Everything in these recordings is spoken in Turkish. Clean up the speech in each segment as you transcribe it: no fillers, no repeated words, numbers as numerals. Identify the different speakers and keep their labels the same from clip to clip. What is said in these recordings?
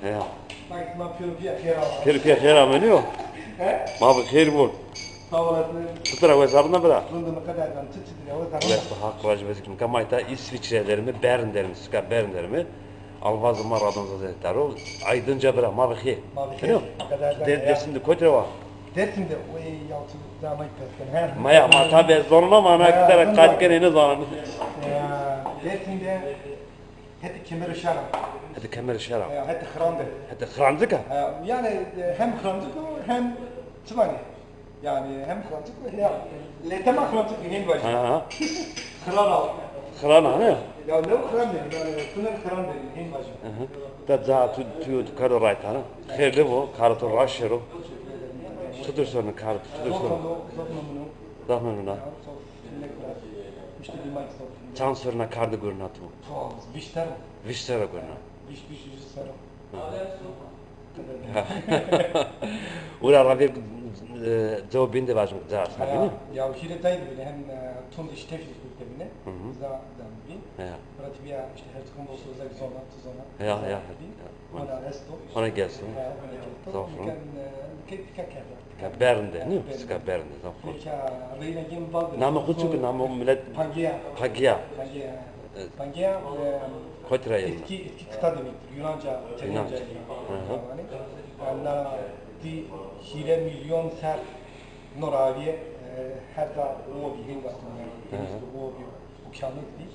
Speaker 1: Ya.
Speaker 2: Bak ma piyo kera.
Speaker 1: Pir khera menio. Ma bu khair bol.
Speaker 2: Havalatlı.
Speaker 1: Tutra ve zarına bırak.
Speaker 2: Bunda kadar kan çıt çıt ya.
Speaker 1: West hak rajbeskim kamayta İsviçrelerimi, Bernlerimi, ska Bernlerimi alvazıma radonza zetler ol. Aydınca bırak ma bu khair. Menio. Desinde koytrava.
Speaker 2: Dersimde o yaltı zaman pesken.
Speaker 1: Maya ma tabe zoruna ma ana kadar kaçken eni zanın.
Speaker 2: Dersimde hadi kemer şara.
Speaker 1: Hadi kemer şara.
Speaker 2: Hadi khrandı.
Speaker 1: Hadi khranzıka.
Speaker 2: Yani hem khrandık hem çıvani. Yani hem khrandık hem letema khrandık hem var.
Speaker 1: Ha.
Speaker 2: Khrana.
Speaker 1: Khrana ne?
Speaker 2: Ya ne khran dedi? Yani pınar khran dedi hem var.
Speaker 1: Da za tu karo right ha. Khairli bu karto raşero. Tutur sonra karto tutur sonra. Zahmenuna.
Speaker 2: İşte bir mayıs oldu.
Speaker 1: Çansırına kardı görünatı.
Speaker 2: Bişter.
Speaker 1: Viştera görünatı.
Speaker 2: Biş sara.
Speaker 1: Ura ravi cevabinde vajım zarsın değil mi?
Speaker 2: Ya hiretaydı bile hem tüm işte fikirlerini za zambi.
Speaker 1: Ya.
Speaker 2: Prativya işte her takım olsa özel zona.
Speaker 1: Ya.
Speaker 2: Ona resto.
Speaker 1: Ona gelsin.
Speaker 2: Zafran. Kan
Speaker 1: Ka Bern'de ne? Ska Bern'de zafran.
Speaker 2: Peki Reyna'nın bazı.
Speaker 1: Namı küçük namı millet
Speaker 2: Pangia. Pangia.
Speaker 1: Koytra yerine.
Speaker 2: Eski kıta demektir. Yunanca, İtalyanca. Yani di hile milyon ser Noraviye her da o bir gün var. O bir okyanus değil.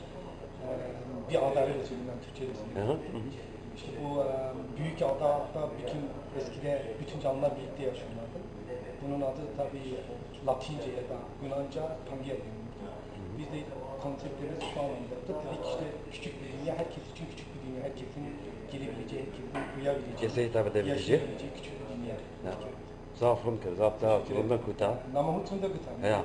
Speaker 2: Bir adalet söylüyorum Türkçe'de söylüyorum. İşte bu büyük adada bütün canlılar birlikte yaşıyorlardı. Bunun adı tabii Latince ya da Yunanca Pangaea deniyordu. Biz de konseptimiz şu anlamda dedik işte küçük bir dünya, herkes için küçük bir dünya, herkesin gelebileceği, herkesin uyabileceği,
Speaker 1: Kese hitap edebileceği.
Speaker 2: Küçük bir dünya.
Speaker 1: Zafran kır, zapta, bundan kuta.
Speaker 2: Namahut sonunda bir tane.
Speaker 1: Ya.